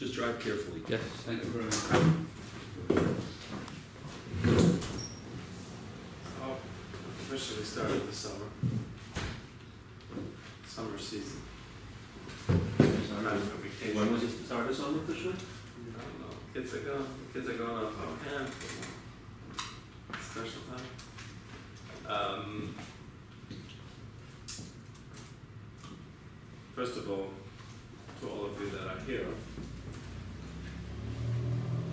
Just drive carefully. Yes, thank you very much. Oh, officially started this summer. Summer season. Time for vacation. When was it started summer officially? I don't know. Kids are going off on camp. Special time. First of all, to all of you that are here,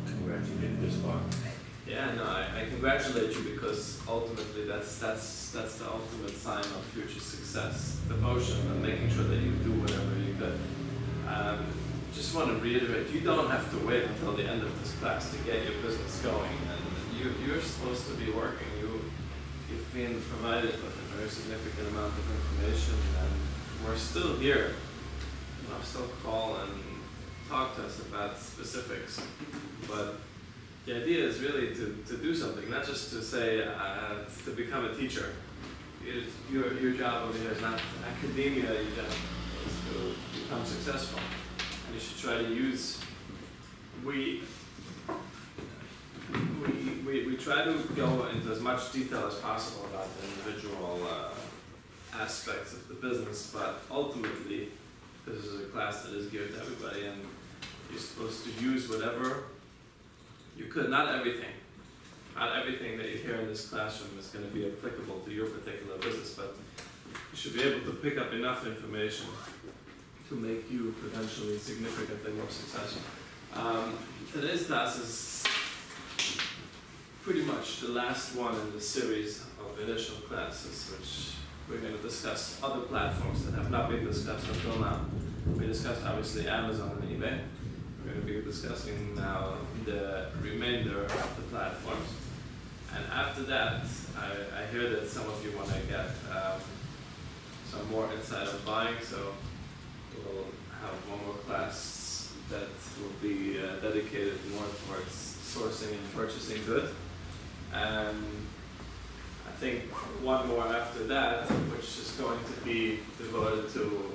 Congratulated this far. yeah, no, I congratulate you because ultimately that's the ultimate sign of future success. Devotion and making sure that you do whatever you could. Just want to reiterate, you don't have to wait until the end of this class to get your business going, and you're supposed to be working. You've been provided with a very significant amount of information, and we're still here. Still call and talk to us about specifics, but the idea is really to do something, not just to say to become a teacher. Your job over here is not academia, your job is to become successful. And you should try to use, we try to go into as much detail as possible about the individual aspects of the business, but ultimately this is a class that is geared to everybody, and you're supposed to use whatever you could. Not everything that you hear in this classroom is going to be applicable to your particular business, but you should be able to pick up enough information to make you potentially significantly more successful. Today's class is pretty much the last one in the series of initial classes, which we're going to discuss other platforms that have not been discussed until now. We discussed obviously Amazon and eBay. We're going to be discussing now the remainder of the platforms. And after that, I hear that some of you want to get some more insight on buying, so we'll have one more class that will be dedicated more towards sourcing and purchasing goods. And I think one more after that, which is going to be devoted to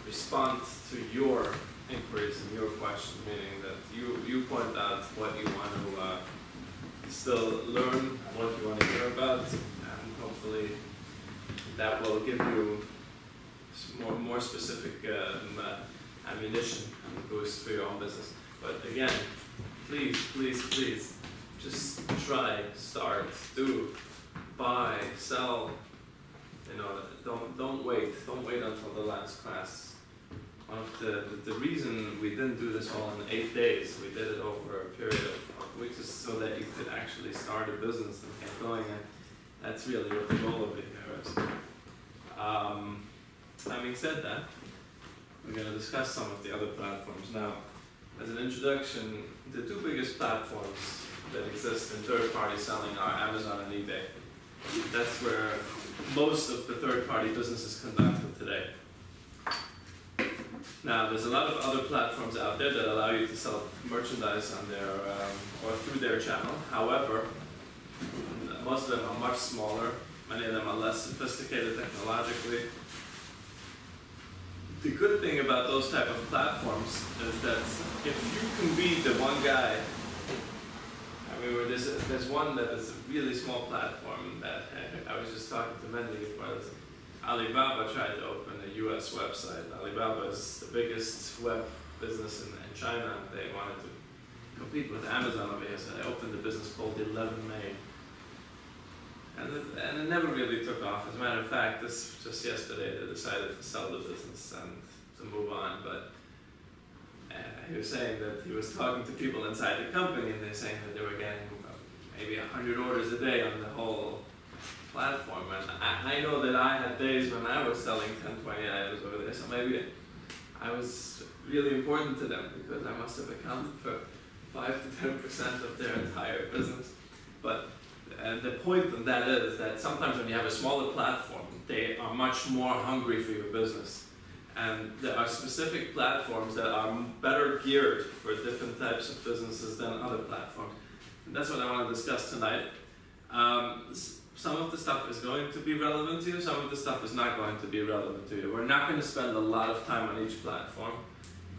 respond to your inquiries and your questions, meaning that you point out what you want to still learn, what you want to hear about, and hopefully that will give you more specific ammunition and boost for your own business. But again, please, just try, start, do, buy, sell. Don't wait until the last class. One of the reason we didn't do this all in 8 days, we did it over a period of weeks, is so that you could actually start a business and get going, and that's really what the goal of it here is. Having said that, we're going to discuss some of the other platforms now. As an introduction, the two biggest platforms that exist in third-party selling are Amazon and eBay. That's where most of the third-party business is conducted today. Now, there's a lot of other platforms out there that allow you to sell merchandise on their or through their channel. However, most of them are much smaller. Many of them are less sophisticated technologically. The good thing about those type of platforms is that if you can be the one guy, there's one that is a really small platform that I was just talking to Mendy before. Alibaba tried to open a US website. Alibaba is the biggest web business in China. They wanted to compete with Amazon over here, so they opened a business called 11 May. And it never really took off. As a matter of fact, just yesterday they decided to sell the business and to move on. But he was saying that he was talking to people inside the company, and they're saying that they were getting maybe 100 orders a day on the whole platform. And I know that I had days when I was selling 10, 20 items over there, so maybe I was really important to them because I must have accounted for 5 to 10% of their entire business. But the point of that is that sometimes when you have a smaller platform, they are much more hungry for your business. And there are specific platforms that are better geared for different types of businesses than other platforms. And that's what I want to discuss tonight. some of the stuff is going to be relevant to you, some of the stuff is not going to be relevant to you. We're not going to spend a lot of time on each platform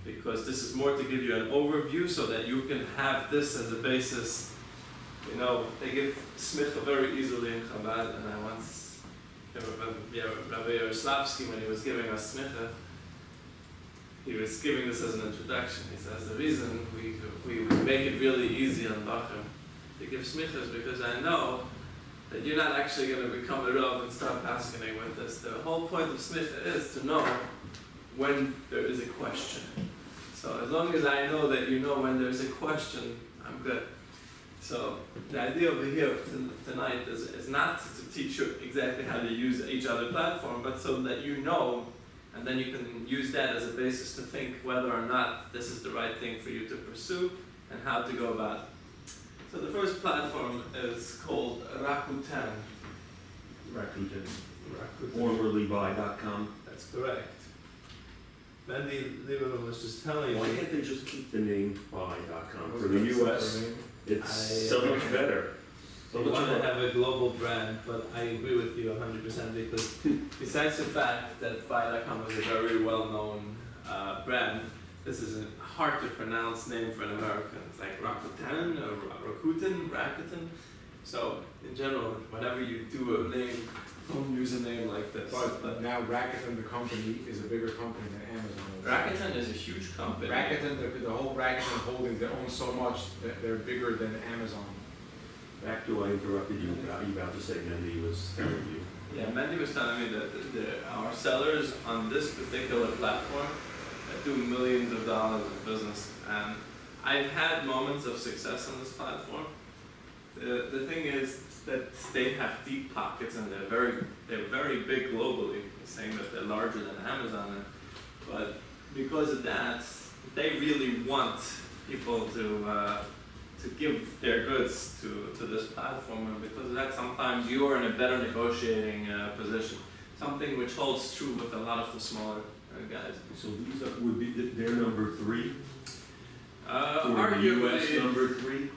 because this is more to give you an overview so that you can have this as a basis. You know, they give smicha very easily in Chabad, and I once, Rabbi Yaroslavsky, when he was giving us smicha, he was giving this as an introduction. He says, the reason we make it really easy on Bachim to give smicha is because I know that you're not actually going to become a Rav and start asking with this. The whole point of smicha is to know when there is a question. So as long as I know that you know when there's a question, I'm good. So the idea over here tonight is not to teach you exactly how to use each other platform, but so that you know, and then you can use that as a basis to think whether or not this is the right thing for you to pursue and how to go about it. So the first platform is called Rakuten. Rakuten. Rakuten. Formerly by.com. That's correct. Mandy Lieberman was just telling me. Why can't they just keep the name by.com? For the US, it's so much better. So We much want to better. have a global brand, but I agree with you 100% because besides the fact that Buy.com is a very well-known brand, this is a hard to pronounce name for an American. It's like Rakuten or Rakuten. So in general, whenever you do a name, don't use a name like this. But now Rakuten, the company, is a bigger company than Amazon is. Rakuten is a huge company. Rakuten, the whole Rakuten holdings, they own so much that they're bigger than Amazon. Back to I interrupted you. You about to say Mendy was telling you. Yeah, Mandy was telling me that our sellers on this particular platform do millions of dollars of business, and I've had moments of success on this platform. The thing is that they have deep pockets and they're very big globally, saying that they're larger than Amazon, but because of that, they really want people to give their goods to this platform, and because of that, sometimes you are in a better negotiating position. Something which holds true with a lot of the smaller guys. So these would be their number 3? Or the US Arguably, number 3?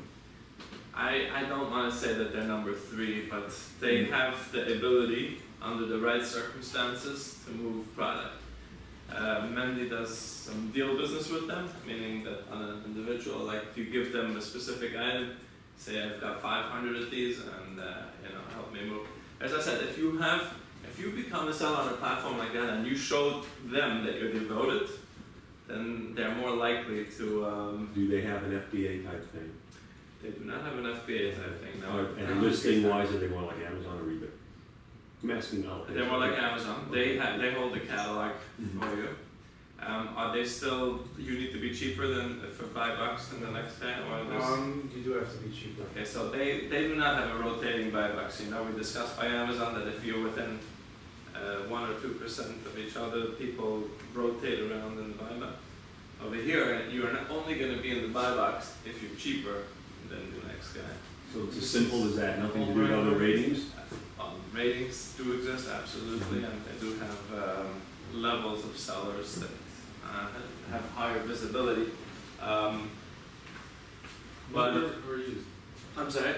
I don't want to say that they're number 3, but they have the ability, under the right circumstances, to move product. Mendy does some deal business with them, meaning that on an individual, like you give them a specific item, say I've got 500 of these, and help me move. As I said, if you become a seller on a platform like that and you show them that you're devoted, then they're more likely to. Do they have an FBA type thing? They do not have an FBA type thing. No. And listing wise, are they more like Amazon or eBay? I'm asking now. They're more like Amazon. They hold the catalog for you. Are they still? You need to be cheaper than for $5 in the next day, or You do have to be cheaper. Okay, so they do not have a rotating $5. You know, we discussed by Amazon that if you're within 1 or 2% of each other, people rotate around in the buyback. Over here, you are not only going to be in the $5 if you're cheaper than the next guy. So it's as simple as that, nothing to do with other ratings? Ratings do exist, absolutely, and they do have levels of sellers that have higher visibility. But or used? I'm sorry.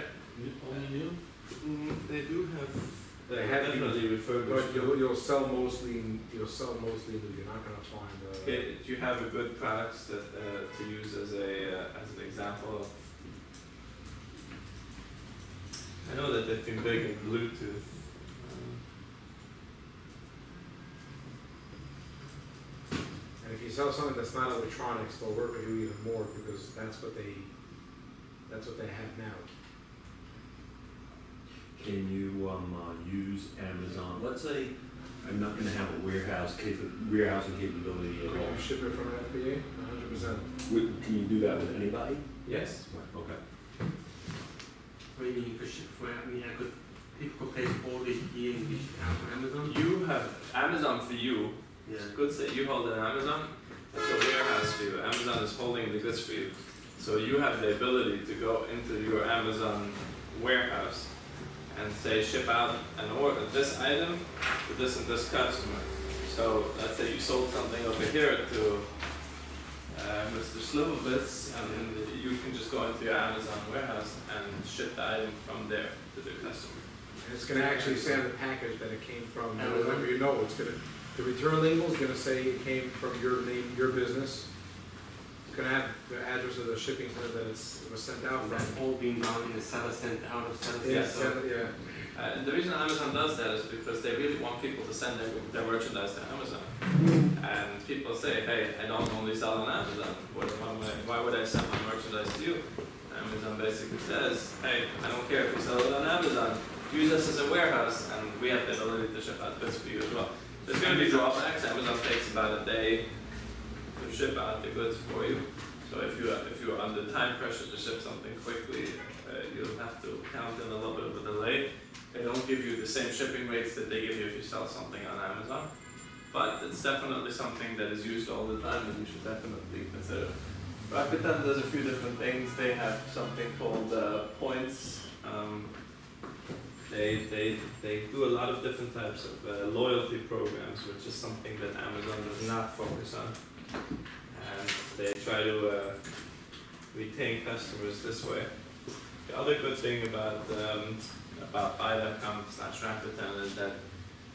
Only new? They do have. They have definitely But refurbished. you'll sell mostly new. You're not going to find. Okay, do you have a good products that to use as an example of? I know that they've been big in Bluetooth. And if you sell something that's not electronics, they'll work with you even more because that's what they have now. Can you use Amazon? Let's say I'm not going to have a warehousing capability at Could all. you ship it from an FBA? 100%. Can you do that with anybody? Yes. Okay. Meaning you could ship for people could place orders here in Amazon. You have Amazon for you. Yeah. Goods that you hold in Amazon, that's a warehouse for you. Amazon is holding the goods for you. So you have the ability to go into your Amazon warehouse and say ship out an order, this item to this and this customer. So let's say you sold something over here to Mr. Slivovitz, and you can just go into your Amazon warehouse and ship the item from there to the customer. And it's gonna actually say on the package that it came from, Amazon. whatever you know, it's gonna, the return label's gonna say it came from your name, your business. It's gonna have the address of the shipping center that it was sent out And from. that's all being done in the seller sent out of seller Yeah, sent. yeah. The reason Amazon does that is because they really want people to send their merchandise to Amazon. And people say, hey, I don't only sell on Amazon. Why would I send my merchandise to you? Amazon basically says, hey, I don't care if you sell it on Amazon. Use us as a warehouse, and we have the ability to ship out goods for you as well. There's going to be drawbacks. Amazon takes about a day to ship out the goods for you. So if you're under time pressure to ship something quickly, you'll have to count in a little bit of a delay. They don't give you the same shipping rates that they give you if you sell something on Amazon. But it's definitely something that is used all the time, and you should definitely consider. Rakuten does a few different things. They have something called points. They do a lot of different types of loyalty programs, which is something that Amazon does not focus on. And they try to retain customers this way. The other good thing about buy.com/Rakuten is that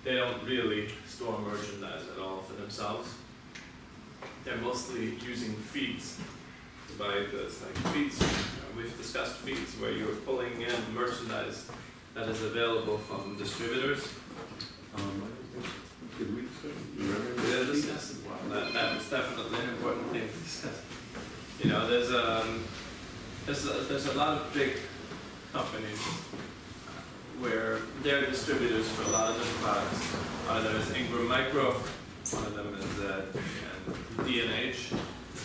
they don't really store merchandise at all for themselves. They're mostly using feeds to buy goods, like feeds. We've discussed feeds where you're pulling in merchandise that is available from distributors. Did we remember? Yeah, discuss it. Well, that is definitely an important thing to discuss. You know, there's a lot of big companies where they're distributors for a lot of different products. One of them is Ingram Micro, one of them is D&H,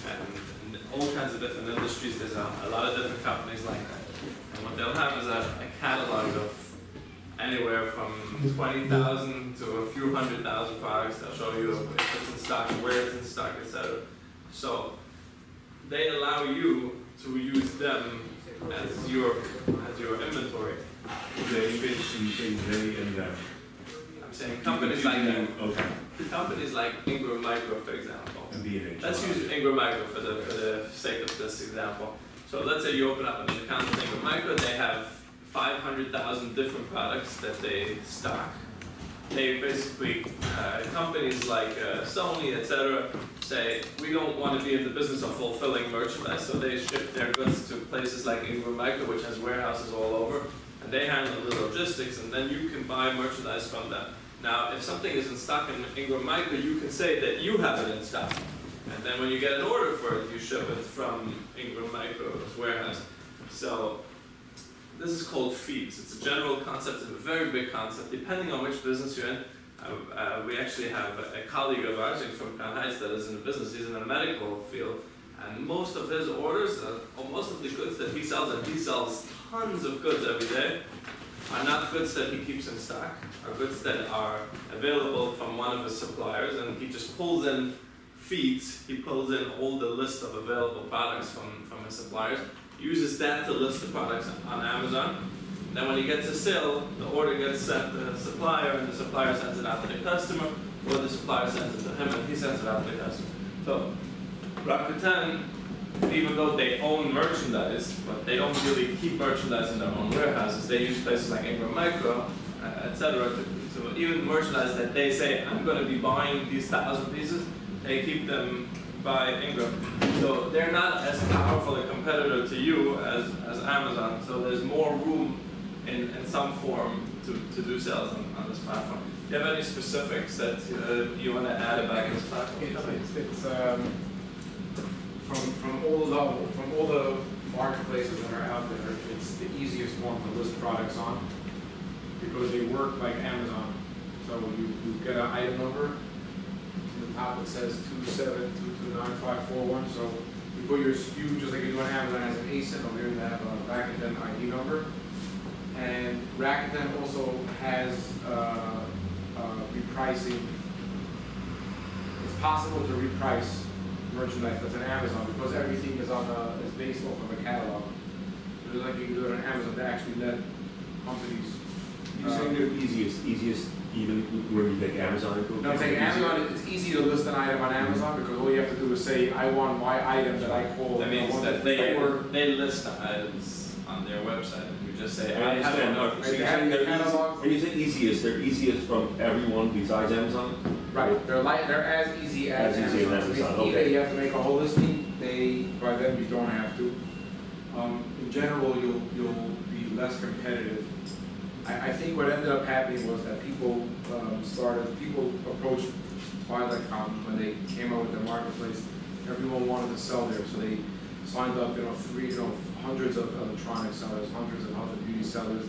and all kinds of different industries. There's a lot of different companies like that. And what they'll have is a catalog of anywhere from 20,000 to a few 100,000 products. They'll show you if it's in stock, where it's in stock, etc. So they allow you to use them as your inventory. I'm saying companies like that. Okay. Companies like Ingram Micro, for example. And B&H. Let's use Ingram Micro for the sake of this example. So let's say you open up an account with Ingram Micro. They have 500,000 different products that they stock. They basically, companies like Sony, etc., say, we don't want to be in the business of fulfilling merchandise, so they ship their goods to places like Ingram Micro, which has warehouses all over, and they handle the logistics, and then you can buy merchandise from them. Now, if something is in stock in Ingram Micro, you can say that you have it in stock. And then when you get an order for it, you ship it from Ingram Micro's warehouse. So this is called feeds. It's a general concept, it's a very big concept, depending on which business you're in. We actually have a colleague of ours from Crown Heights that is in the business. He's in the medical field, and most of his orders, or most of the goods that he sells, and he sells tons of goods every day, are not goods that he keeps in stock, are goods that are available from one of his suppliers, and he just pulls in feeds. He pulls in all the list of available products from his suppliers, uses that to list the products on Amazon. Then when he gets a sale, the order gets sent to the supplier, and the supplier sends it out to the customer, or the supplier sends it to him, and he sends it out to the customer. So Rakuten, even though they own merchandise, but they don't really keep merchandise in their own warehouses. They use places like Ingram Micro, etc., to even merchandise that they say, I'm going to be buying these 1,000 pieces, they keep them by Ingram. So they're not as powerful a competitor to you as Amazon, so there's more room in some form to do sales on this platform. Do you have any specifics that you want to add about this platform? It's from all the marketplaces that are out there, it's the easiest one to list products on because they work like Amazon. So you get an item number. On the top it says 27229541. So you put your SKU just like you do on Amazon as an ASIN. Over here you have a Rakuten ID number. And Rakuten also has repricing. It's possible to reprice merchandise that's on Amazon because everything is is based off of a catalog. So just like you can do it on Amazon, they actually let companies. You're saying they're easiest even when you take Amazon into account? No, I'm saying Amazon, it's easy to list an item on Amazon because all you have to do is say, I want my item that I call. That means that they list the items on their website. You just say, I understand. have So you're saying they're easy, when you say easiest, they're easiest from everyone besides Amazon? Right, they're as easy as As easy as Amazon. Amazon, eBay, okay. you have to make a whole listing, by then you don't have to. In general, you'll be less competitive. I think what ended up happening was that people approached Buy.com when they came out with their marketplace. Everyone wanted to sell there, so they signed up, hundreds of electronic sellers, hundreds of other beauty sellers,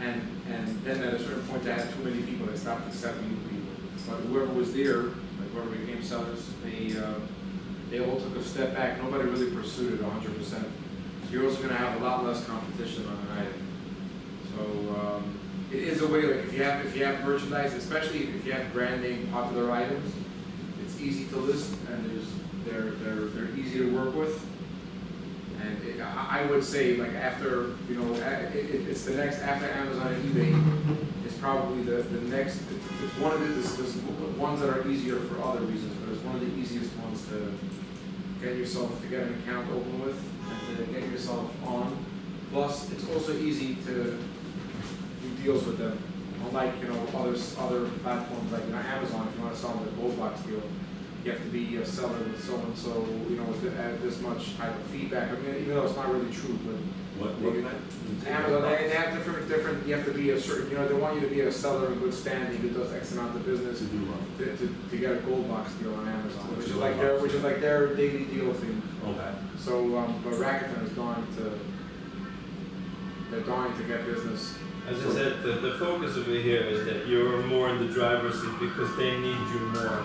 and then at a certain point they had too many people, they stopped accepting new people. But whoever was there, like whoever became sellers, they all took a step back. Nobody really pursued it 100%. So you're also going to have a lot less competition on an item. So it is a way, like if you have merchandise, especially if you have brand name popular items, it's easy to list and they're easy to work with. And I would say, like after, it's the next, after Amazon and eBay, it's probably the next, it's one of the ones that are easier for other reasons, but it's one of the easiest ones to get an account open with and to get yourself on. Plus, it's also easy to do deals with them. Unlike, other platforms like Amazon, if you want to sell them a gold box deal, you have to be a seller with so and so, with this much type of feedback. I mean, even though it's not really true, but Amazon, they have different. You have to be a certain. They want you to be a seller in good standing who does X amount of business to get a gold box deal on Amazon, which is like their daily deal thing. Okay. So, but Rakuten is they're dying to get business. As I said, the focus over here is that you're more in the driver's seat because they need you more.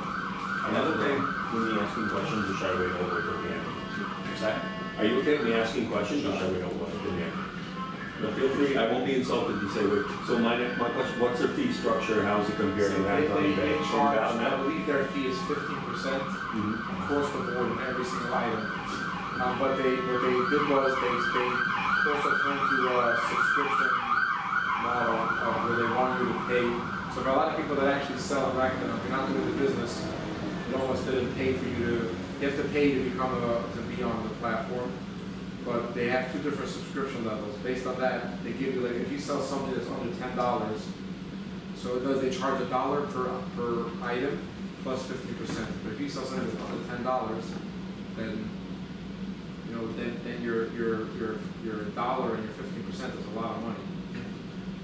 Another thing, when we asking questions, or should I wait over till the end? Are you okay with me asking questions, or should I wait over till the end? No, feel free, I won't be insulted to say, so my question, what's their fee structure, how does it compare to that? They charge, I believe their fee is 15% across the board in every single item. What they did was they also turned to a subscription model where they want you to pay. So for a lot of people that actually sell on Rakuten, if you're not doing the business, it almost didn't pay for you have to pay to to be on the platform. But they have two different subscription levels. Based on that, they give you, like, if you sell something that's under $10, so they charge $1 per item plus 50%. But if you sell something that's under $10, then then your dollar and your 15% is a lot of money.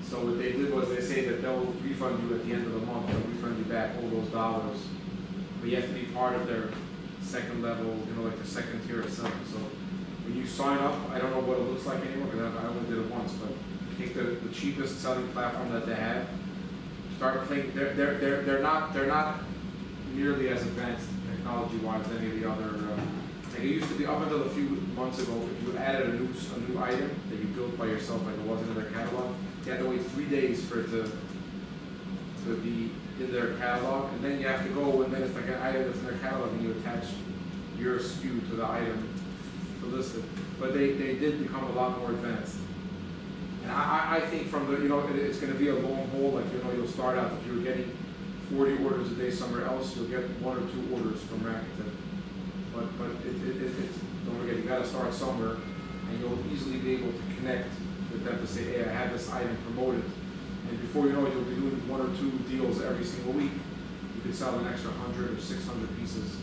So what they did was they say that they'll refund you at the end of the month. They'll refund you back all those dollars, but you have to be part of their second level, like the second tier of selling. So when you sign up, I don't know what it looks like anymore because I only did it once, but take the cheapest selling platform that they have. Start playing. They're not nearly as advanced technology-wise as any of the other. Like it used to be up until a few months ago. If you added a new item that you built by yourself, like it wasn't in their catalog, you had to wait 3 days for it to be in their catalog, and then you have to go, and then it's like an item that's in their catalog, and you attach your SKU to the item to list it. But they did become a lot more advanced. And I think from the, it's going to be a long haul. Like, you'll start out, if you're getting 40 orders a day somewhere else, you'll get 1 or 2 orders from Rakuten. But it's, don't forget, you got to start somewhere, and you'll easily be able to connect with them to say, hey, I have this item promoted. And before you know it, you'll be doing 1 or 2 deals every single week. You could sell an extra 100 or 600 pieces.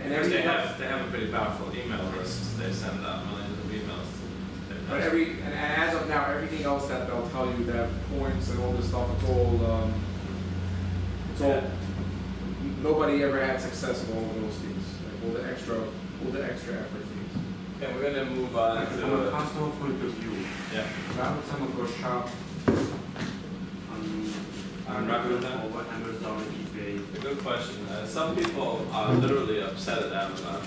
And they have a pretty powerful email list. They send out millions of emails. But and as of now, everything else that they'll tell you, that points and all this stuff, it's all nobody ever had success with all of those things. Like all the extra effort things. Okay, we're gonna move on to from a customer point of view. Yeah. Why would someone go shop on Rakuten or Amazon, eBay? A good question. Some people are literally upset at Amazon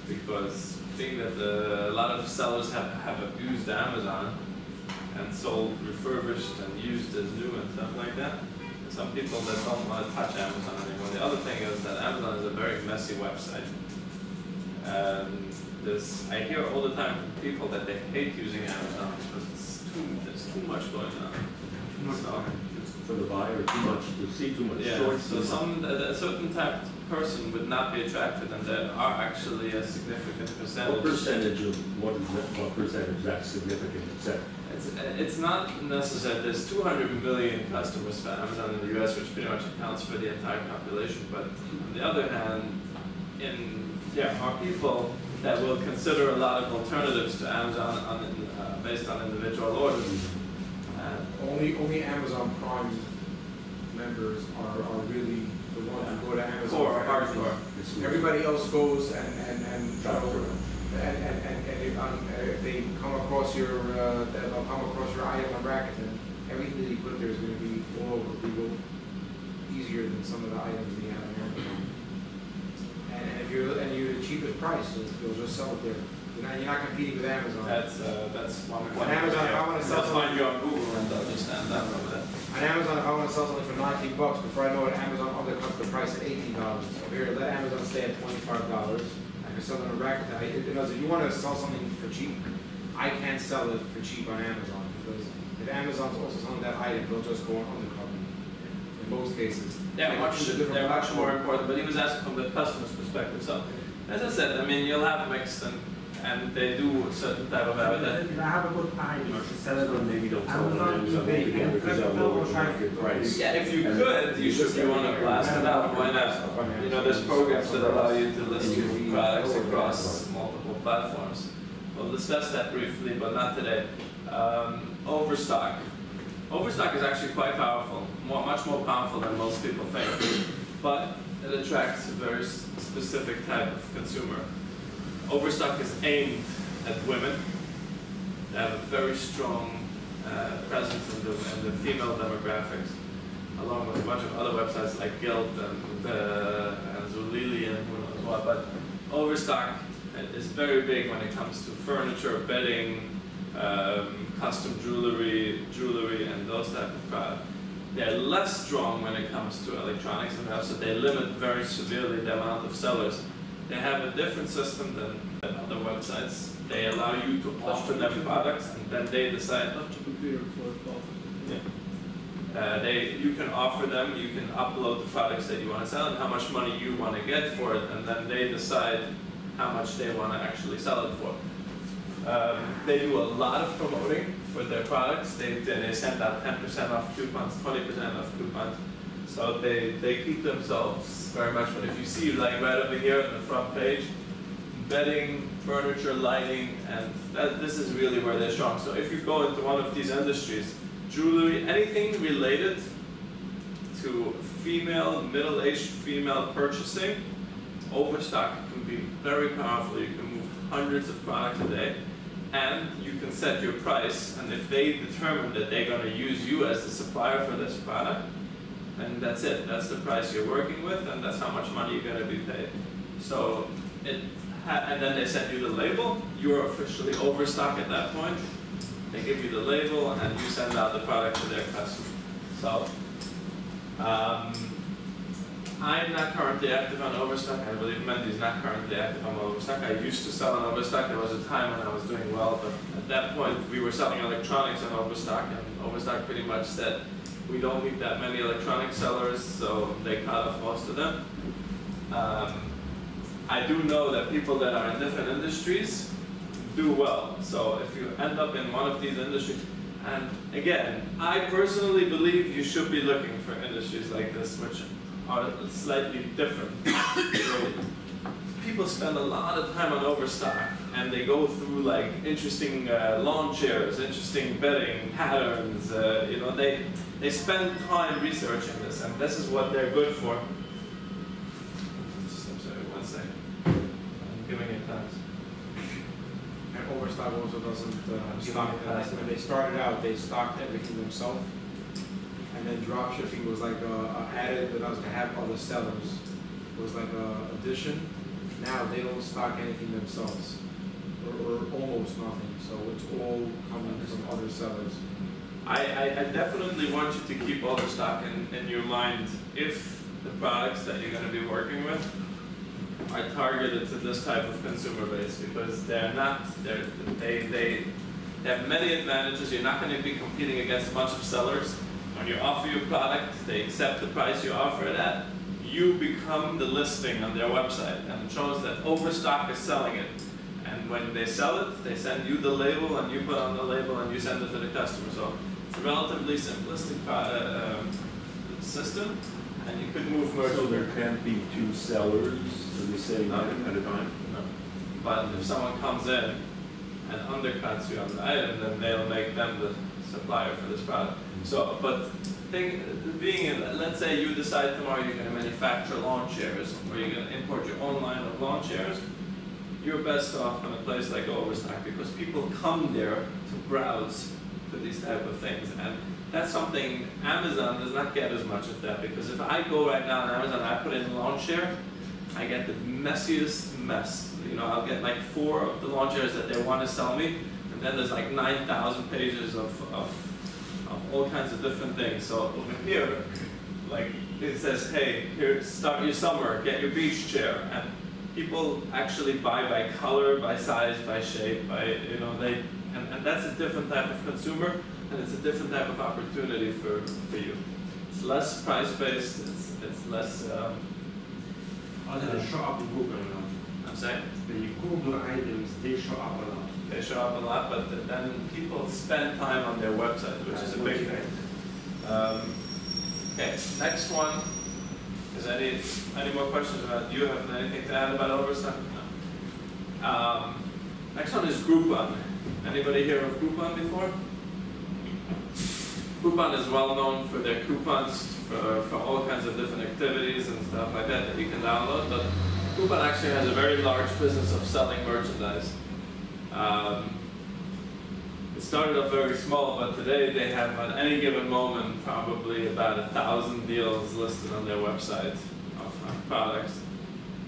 because being that a lot of sellers have abused Amazon and sold refurbished and used as new and stuff like that. And some people that don't want to touch Amazon anymore. The other thing is that Amazon is a very messy website. And I hear all the time from people that they hate using Amazon because there's too much going on. So, for the buyer, too much, to see too much Yeah, choice. so a certain type of person would not be attracted, and there are actually a significant percentage. What percentage of, what percentage that's significant, except? It's not necessary. There's 200 million customers for Amazon in the US, which pretty much accounts for the entire population. But on the other hand, are people that will consider a lot of alternatives to Amazon based on individual orders. Only Amazon Prime members are really the ones who go to Amazon For for everything. hardcore. Everybody else goes and Shop for them. if they come across your they'll come across your item on Rakuten, everything that you put there is going to be all over Google, easier than some of the items that you have on Amazon. And if you're the cheapest price, you'll just sell it there. You're not competing with Amazon. That's one point. On Amazon, if I want to sell They'll find you on Google and they'll just stand down over there. On Amazon, if I want to sell something for $19, before I know it, Amazon undercuts the price at $18. Over here, let Amazon stay at $25. I can sell it on Rakuten. If you want to sell something for cheap, I can't sell it for cheap on Amazon, because if Amazon's also selling that item, they'll just go and undercut me. In most cases. They're much more important, but he was asking from the customer's perspective. So, as I said, I mean, you'll have mixed and they do a certain type of advertising. I have a good item. You should sell it on, maybe don't sell it on Amazon altogether, because they'll lower the market price. Yeah, if you could, you want to blast it out, why not? You know, there's programs that allow you to list your products across multiple platforms. We'll discuss that briefly, but not today. Overstock. Overstock is actually quite powerful, much more powerful than most people think, but it attracts a very specific type of consumer. Overstock is aimed at women. They have a very strong presence in the female demographics, along with a bunch of other websites like Gilt and Zulily and who knows what. But Overstock is very big when it comes to furniture, bedding, custom jewelry, and those type of products. They're less strong when it comes to electronics, and so they limit very severely the amount of sellers. They have a different system than other websites. They allow you to offer them products, and then they decide. You can offer them, you can upload the products that you want to sell and how much money you want to get for it, and then they decide how much they want to actually sell it for. They do a lot of promoting for their products. They send out 10% off coupons, 20% off coupons. So they keep themselves very much. But if you see, like right over here on the front page, bedding, furniture, lighting, and this is really where they're strong. So if you go into one of these industries, jewelry, anything related to middle-aged female purchasing, Overstock can be very powerful. You can move hundreds of products a day, and you can set your price. And if they determine that they're going to use you as the supplier for this product, and that's it. That's the price you're working with, and that's how much money you're going to be paid. So, and then they send you the label. You're officially Overstock at that point. They give you the label, and you send out the product to their customer. So, I'm not currently active on Overstock. I believe Mendy's not currently active on Overstock. I used to sell on Overstock. There was a time when I was doing well, but at that point, we were selling electronics on Overstock, and Overstock pretty much said, we don't need that many electronic sellers, so they cut off most of them. I do know that people that are in different industries do well. So if you end up in one of these industries, and again, I personally believe you should be looking for industries like this, which are slightly different. People spend a lot of time on Overstock, and they go through like interesting lawn chairs, interesting bedding patterns. You know, they spend time researching this, and this is what they're good for. I'm sorry, 1 second. I'm giving it time. And Overstock also doesn't stock. When they started out, they stocked everything themselves, and then dropshipping was like added that was to have other sellers. It was like a addition. Now they don't stock anything themselves, or almost nothing. So it's all coming from other sellers. I definitely want you to keep Overstock in your mind if the products that you're going to be working with are targeted to this type of consumer base, because they have many advantages. You're not going to be competing against a bunch of sellers. when you offer your product, they accept the price you offer it at, you become the listing on their website, and it shows that Overstock is selling it. And when they sell it, they send you the label, and you put on the label, and you send it to the customer. So it's a relatively simplistic system, and you could move merch. So there can't be two sellers in the same item at a time? No. But if someone comes in and undercuts you on the item, then they'll make them the supplier for this product. So, but being in, let's say you decide tomorrow you're going to manufacture lawn chairs, or you're going to import your own line of lawn chairs, you're best off in a place like Overstock, because people come there to browse for these type of things. And that's something Amazon does not get as much of that, because if I go right now on Amazon, I put in a lawn chair, I get the messiest mess. You know, I'll get like 4 of the lawn chairs that they want to sell me, and then there's like 9,000 pages of all kinds of different things. So over here, like it says, hey, here, start your summer, get your beach chair. And people actually buy by color, by size, by shape, by, you know, and that's a different type of consumer, and it's a different type of opportunity for you. It's less price-based, it's less... Also they show up in Google a lot. I'm saying? When you Google items, they show up a lot. They show up a lot, but then people spend time on their website, which is a big thing. Okay, next one. Is any more questions about? Do you have anything to add about Overstock? No. Next one is Groupon. Anybody hear of Groupon before? Groupon is well known for their coupons for all kinds of different activities and stuff like that you can download. But Groupon actually has a very large business of selling merchandise. It started off very small, but today they have at any given moment probably about 1,000 deals listed on their website of products.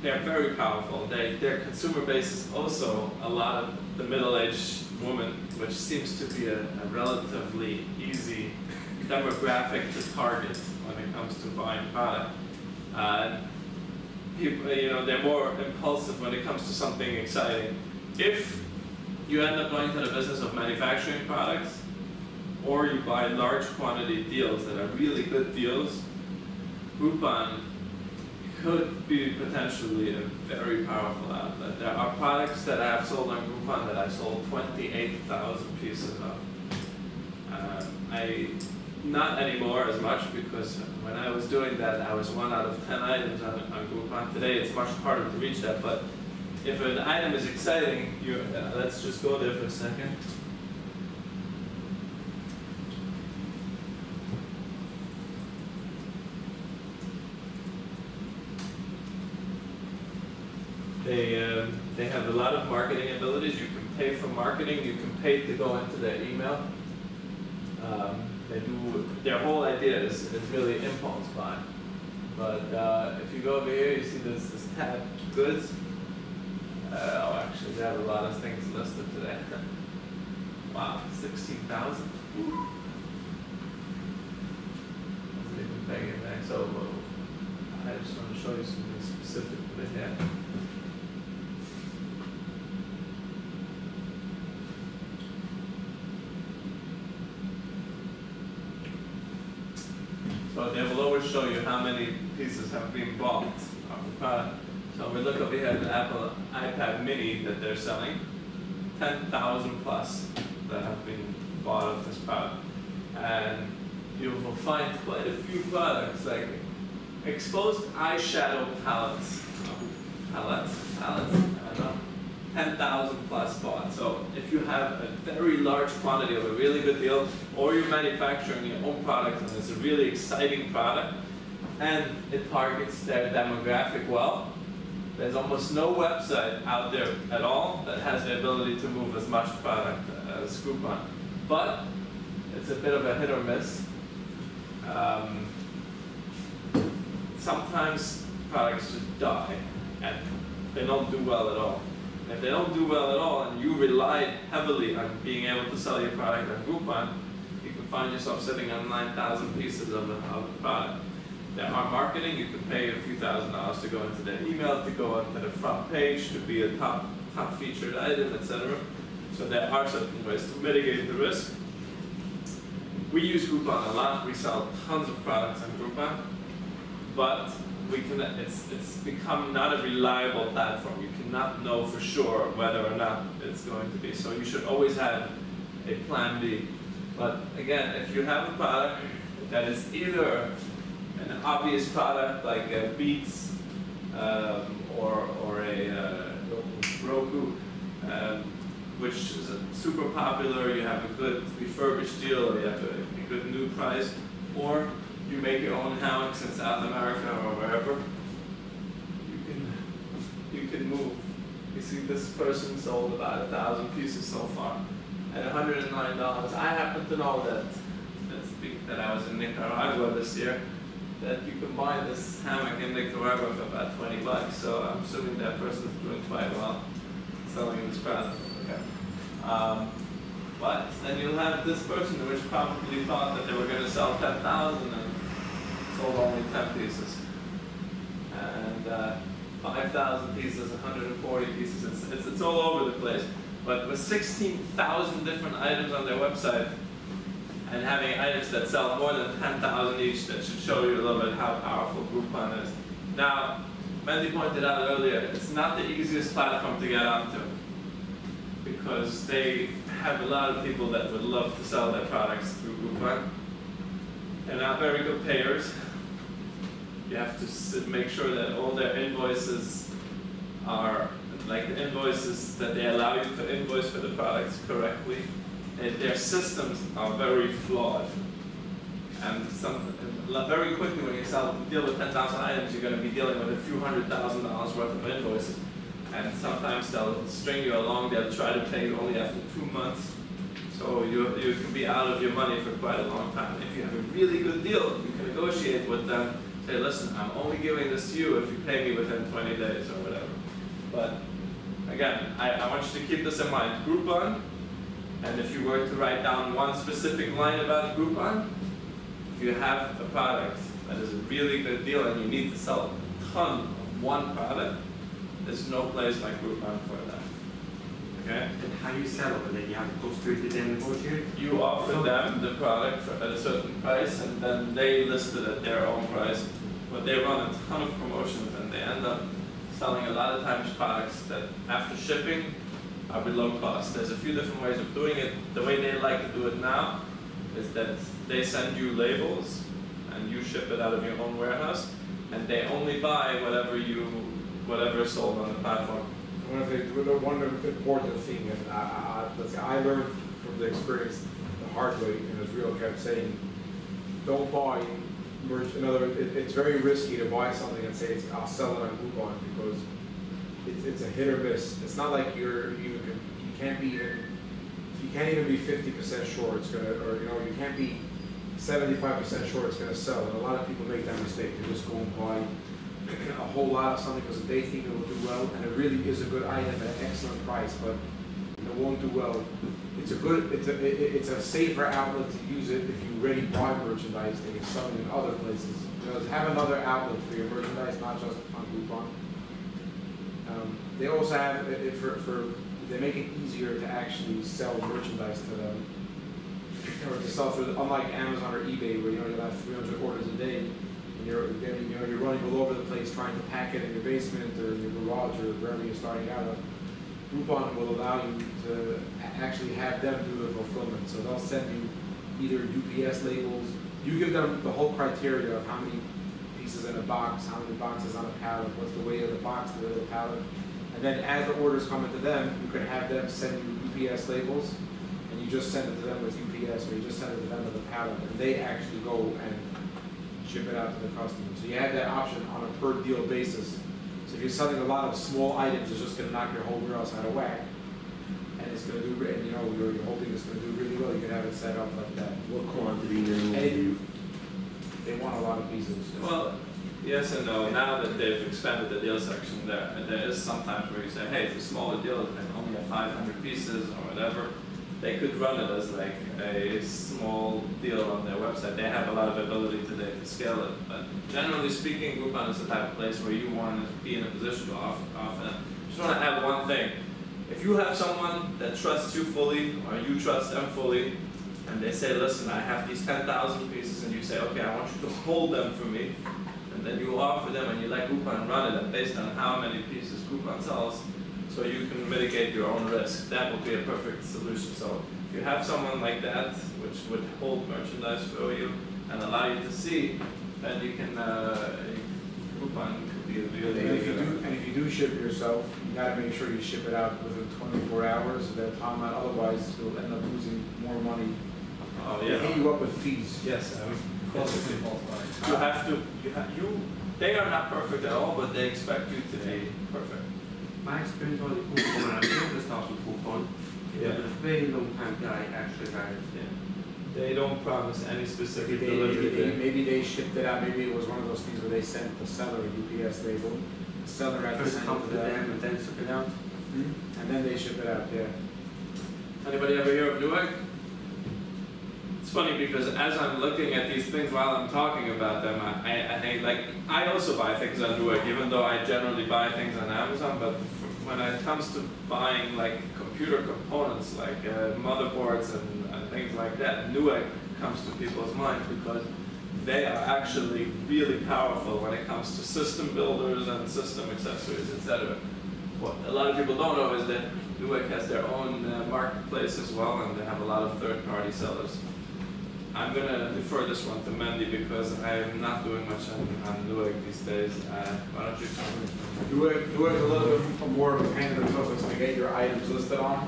They're very powerful. Their consumer base is also a lot of the middle-aged woman, which seems to be a relatively easy demographic to target when it comes to buying product. People, you know, they're more impulsive when it comes to something exciting. If you end up going to the business of manufacturing products, or you buy large quantity deals that are really good deals, Groupon could be potentially a very powerful outlet. There are products that I have sold on Groupon that I sold 28,000 pieces of. Not anymore as much, because when I was doing that, I was 1 out of 10 items on Groupon. Today it's much harder to reach that, but if an item is exciting, let's just go there for a second. They have a lot of marketing abilities. You can pay for marketing. You can pay to go into their email. Their whole idea is really impulse buying. But if you go over here, you see this tab, goods. Actually, they have a lot of things listed today. Wow, 16,000. Wasn't even paying it back. So I just want to show you something specific that they have. So they will always show you how many pieces have been bought of the product. So we look over here at the Apple iPad mini that they're selling, 10,000 plus that have been bought of this product. And you will find quite a few products like exposed eyeshadow palettes, I don't know, 10,000 plus bought. So if you have a very large quantity of a really good deal, or you're manufacturing your own product and it's a really exciting product, and it targets their demographic well, there's almost no website out there at all that has the ability to move as much product as Groupon. But it's a bit of a hit or miss. Sometimes products just die and they don't do well at all. And if they don't do well at all and you rely heavily on being able to sell your product on Groupon, you can find yourself sitting on 9,000 pieces of the product. There are marketing. You can pay a few $1,000s to go into their email, to go onto the front page, to be a top featured item, etc. So there are certain ways to mitigate the risk. we use Groupon a lot. We sell tons of products on Groupon, but it's become not a reliable platform. You cannot know for sure whether or not it's going to be. So you should always have a plan B. But again, if you have a product that is either an obvious product like Beats or a Roku, which is super popular, you have a good refurbished deal, or you have a good new price, or you make your own hammocks in South America or wherever, you can move. You see, this person sold about 1,000 pieces so far at $109. I happen to know that I was in Nicaragua this year, that you can buy this hammock in Nicaragua for about $20. So I'm assuming that person is doing quite well selling this product. Okay. But then you'll have this person which probably thought that they were going to sell 10,000 and sold only 10 pieces. And 5,000 pieces, 140 pieces, it's all over the place. But with 16,000 different items on their website, and having items that sell more than 10,000 each, that should show you a little bit how powerful Groupon is. Now, Mandy pointed out earlier, it's not the easiest platform to get onto, because they have a lot of people that would love to sell their products through Groupon. They're not very good payers. You have to make sure that all their invoices are, like the invoices that they allow you to invoice for the products correctly. And their systems are very flawed. And very quickly when you deal with 10,000 items, you're going to be dealing with a few $100,000 worth of invoices. And sometimes they'll string you along, they'll try to pay you only after 2 months. So you can be out of your money for quite a long time. If you have a really good deal, you can negotiate with them. Say, listen, I'm only giving this to you if you pay me within 20 days or whatever. But again, I want you to keep this in mind. Groupon, and if you were to write down one specific line about Groupon, if you have a product that is a really good deal and you need to sell a ton of one product, there's no place like Groupon for that. Okay? And how you sell it, and then you have to go straight to them and negotiate? You offer them the product at a certain price, and then they list it at their own price. But they run a ton of promotions, and they end up selling a lot of times products that after shipping are below cost. There's a few different ways of doing it. The way they like to do it now is that they send you labels and you ship it out of your own warehouse, and they only buy whatever is sold on the platform. One important thing, and I learned from the experience the hard way, and Israel kept saying, don't buy merch. In other words, it's very risky to buy something and say I'll sell it on Groupon, because it's a hit or miss. It's not like you can't be even be 50% sure it's gonna, or you can't be 75% sure it's gonna sell. And a lot of people make that mistake. They just go and buy a whole lot of something because they think it will do well, and it really is a good item at an excellent price, but it won't do well. It's a safer outlet to use it if you already buy merchandise and you sell it in other places. Have another outlet for your merchandise, not just on Groupon. They also have they make it easier to actually sell merchandise to them, or to sell through, unlike Amazon or eBay, where you'll have 300 orders a day, and you're running all over the place trying to pack it in your basement or in your garage or wherever you're starting out. Groupon will allow you to actually have them do the fulfillment. So they'll send you either UPS labels. You give them the whole criteria of how many pieces in a box, how many boxes on a pallet, what's the weight of the box, the weight of the pallet. And then as the orders come into them, you can have them send you UPS labels, and you just send it to them with UPS, or you just send it to them with a pallet, and they actually go and ship it out to the customer. So you have that option on a per deal basis. So if you're selling a lot of small items, it's just going to knock your whole warehouse out of whack, and it's going to do, and you're hoping it's going to do really well. You can have it set up like that. What quantity then? They want a lot of pieces. Well, yes and no. Now that they've expanded the deal section, there is sometimes where you say, hey, it's a smaller deal, and only have 500 pieces or whatever. They could run it as like a small deal on their website. They have a lot of ability today to scale it. But generally speaking, Groupon is the type of place where you want to be in a position to offer them. Just want to add one thing. If you have someone that trusts you fully, or you trust them fully, and they say, listen, I have these 10,000 pieces, and you say, okay, I want you to hold them for me, and then you offer them and you let Groupon run it, and based on how many pieces Groupon sells, so you can mitigate your own risk. That would be a perfect solution. So if you have someone like that, which would hold merchandise for you and allow you to see, then you can, Groupon could be a really And if you do ship it yourself, you gotta make sure you ship it out within 24 hours of that timeline, otherwise you'll end up losing more money. Oh They yeah. hit you up with fees. Yes, Closest to false line. they are not perfect at all, but they expect you to be perfect. My experience on the coupon, when I built the stuff on coupon, it was a very long time till I actually got it. Yeah. They don't promise any specific Maybe delivery date. maybe they shipped it out, maybe it was one of those things where they sent the seller a UPS label. The seller had to First send come it to to them, them and then ship it out. and then they ship it out, yeah. Anybody ever hear of Newegg? It's funny because as I'm looking at these things while I'm talking about them, I think like I also buy things on Newegg, even though I generally buy things on Amazon. But when it comes to buying like computer components, like motherboards and things like that, Newegg comes to people's minds because they are actually really powerful when it comes to system builders and system accessories, etc. What a lot of people don't know is that Newegg has their own marketplace as well, and they have a lot of third-party sellers. I'm going to defer this one to Mandy because I'm not doing much on Newegg these days. Why don't you comment? Newegg is a little bit more of a pain in the tuchus to get your items listed on.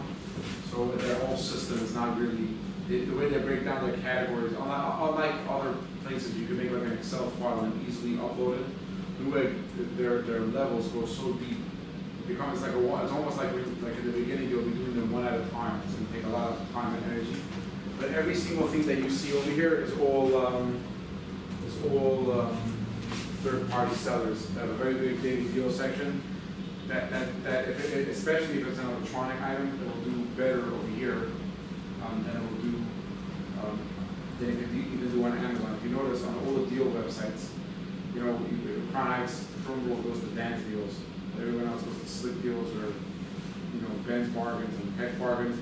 So their whole system is not really, the way they break down their categories, unlike other places you can make like an Excel file and easily upload it, Newegg, their levels go so deep. It becomes like it's almost like in the beginning you'll be doing them one at a time. It's going to take a lot of time and energy. But every single thing that you see over here is all third-party sellers that have a very big daily deal section. That especially if it's an electronic item, it will do better over here than it will do than it can even do on Amazon. If you notice on all the deal websites, you know, Chronix, Frumble goes to Dan's deals, everyone else goes to Slick deals or Ben's bargains and Peck bargains.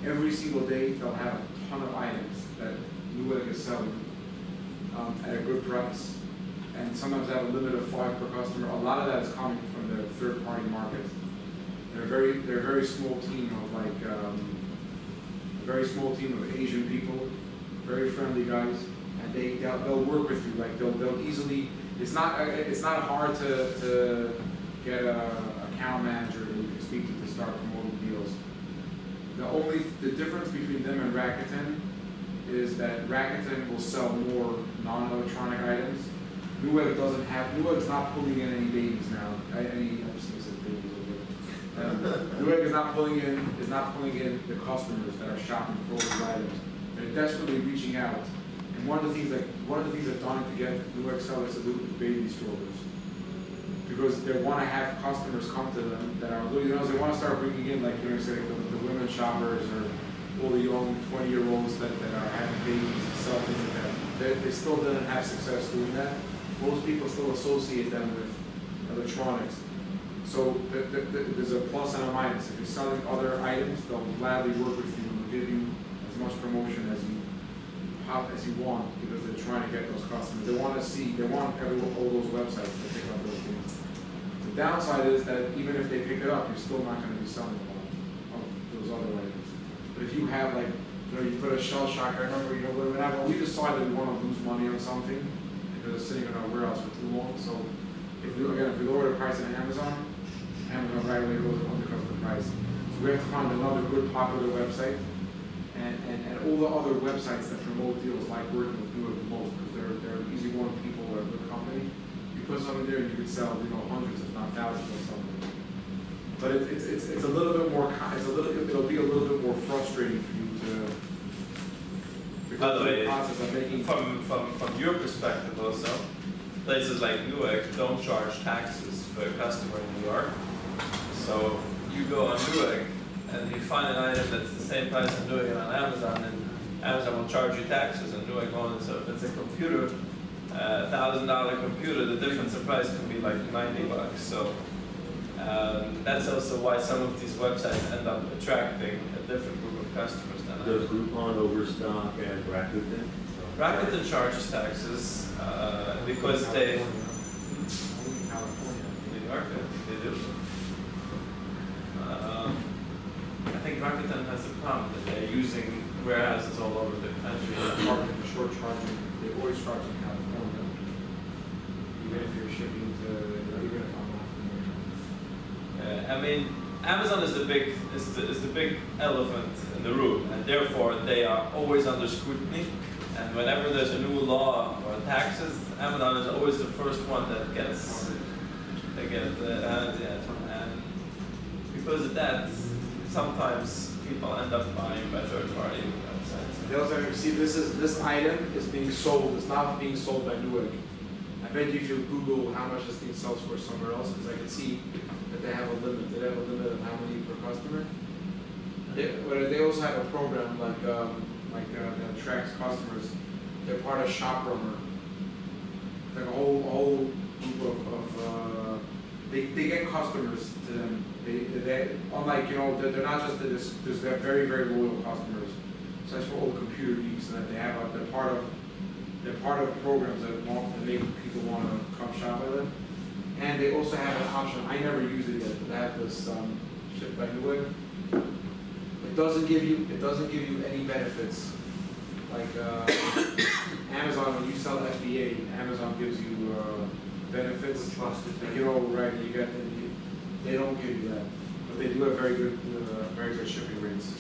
Every single day they'll have a ton of items that Newegg is selling at a good price, and sometimes they have a limit of 5 per customer. A lot of that is coming from the third-party market. They're a very small team of a very small team of Asian people, very friendly guys, and they'll work with you. Like they'll easily. It's not hard to get a account manager that you can speak to start promoting deals. The difference between them and Rakuten is that Rakuten will sell more non-electronic items. Newegg's not pulling in any babies now. Newegg is not pulling in the customers that are shopping for all these items. They're desperately reaching out. And one of the things that Don to get Newegg sellers to do is baby strollers. Because they want to have customers come to them that are, they want to start bringing in, like, say, the women shoppers or all the young 20-year-olds that are having babies and sell things like that. They still didn't have success doing that. Most people still associate them with electronics. So there's a plus and a minus. If you're selling other items, they'll gladly work with you and give you as much promotion as you want because they're trying to get those customers. They want all those websites to pick up those things. The downside is that even if they pick it up, you're still not going to be selling a lot of those other items. But if you have you put a shell shock. I remember, when we decided we want to lose money on something because it's sitting in our warehouse for too long. So if we lower the price on Amazon right away goes up because of the price. So we have to find another good popular website. And all the other websites that promote deals like working with Newegg the most because they're easy-going people, they're a good company. You put something there and you could sell hundreds if not thousands or something. But it's a little bit more it'll be a little bit more frustrating for you to By the way, process of making from your perspective also, places like Newegg don't charge taxes for a customer in New York. So you go on Newegg and you find an item that's the same price as doing it on Amazon, and Amazon will charge you taxes and Newegg won't. So if it's a computer, $1,000 computer, the difference in price can be like $90. So that's also why some of these websites end up attracting a different group of customers than Does Groupon, Overstock, and Rakuten? Rakuten charges taxes because they. Only in California. New York, I think they do. I think Rakuten has a problem that they're using warehouses all over the country. Charging, short charging, they always charge in California. Even if you're shipping to, even if I'm not. I mean, Amazon is the big elephant in the room, and therefore they are always under scrutiny. And whenever there's a new law or taxes, Amazon is always the first one that gets. And because of that, sometimes people end up buying by third-party websites. They also see this item is being sold. It's not being sold by Newegg. I bet you if you Google how much this thing sells for somewhere else, because I can see that they have a limit. They have a limit of how many per customer. They also have a program that tracks customers. They're part of ShopRunner. Like a whole group of they get customers to them. They unlike they're not just they're very very loyal customers. So that's for all computer geeks, and that they have they're part of programs that make people want to come shop with them. And they also have an option. I never used it yet, but they have this shipped by Newegg. It doesn't give you any benefits. Like Amazon, when you sell FBA, Amazon gives you benefits. Trusted. Like right, you get they don't give you that, but they do have very good shipping rates.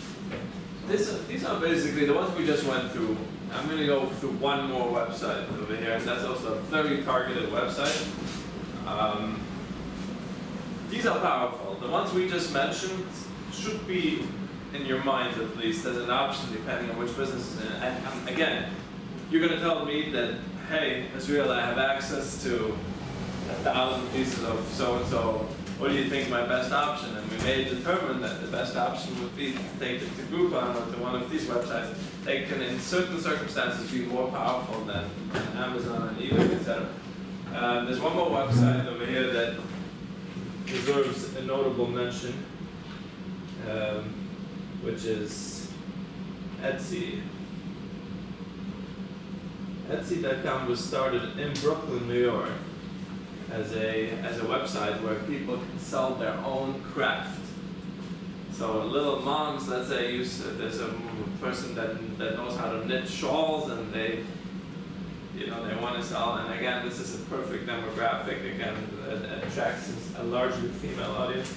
These are basically the ones we just went through. I'm going to go through one more website over here, and that's also a very targeted website. These are powerful. The ones we just mentioned should be in your mind at least as an option depending on which business is in. And again, you're going to tell me that, hey, Israel, I have access to 1,000 pieces of so-and-so. What do you think my best option? And we may determine that the best option would be to take it to Groupon or to one of these websites. They can, in certain circumstances, be more powerful than Amazon and eBay, etc. There's one more website over here that deserves a notable mention, which is Etsy. Etsy.com was started in Brooklyn, New York, as a website where people can sell their own craft. So little moms, let's say, there's a person that knows how to knit shawls, and they want to sell. And again, this is a perfect demographic. Again, it attracts a largely female audience.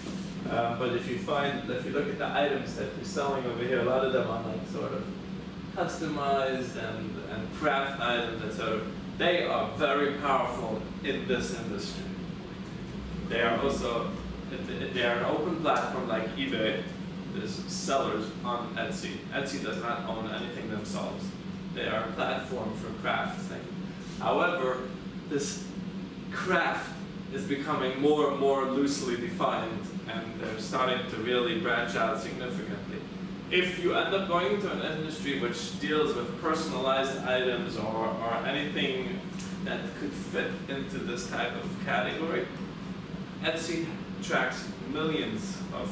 But if you look at the items that you're selling over here, a lot of them are like sort of customized and craft items, etc. They are very powerful in this industry. They are also an open platform like eBay. There's sellers on Etsy. Etsy does not own anything themselves. They are a platform for crafts. However, this craft is becoming more and more loosely defined, and they're starting to really branch out significantly. If you end up going into an industry which deals with personalized items or anything that could fit into this type of category, Etsy attracts millions of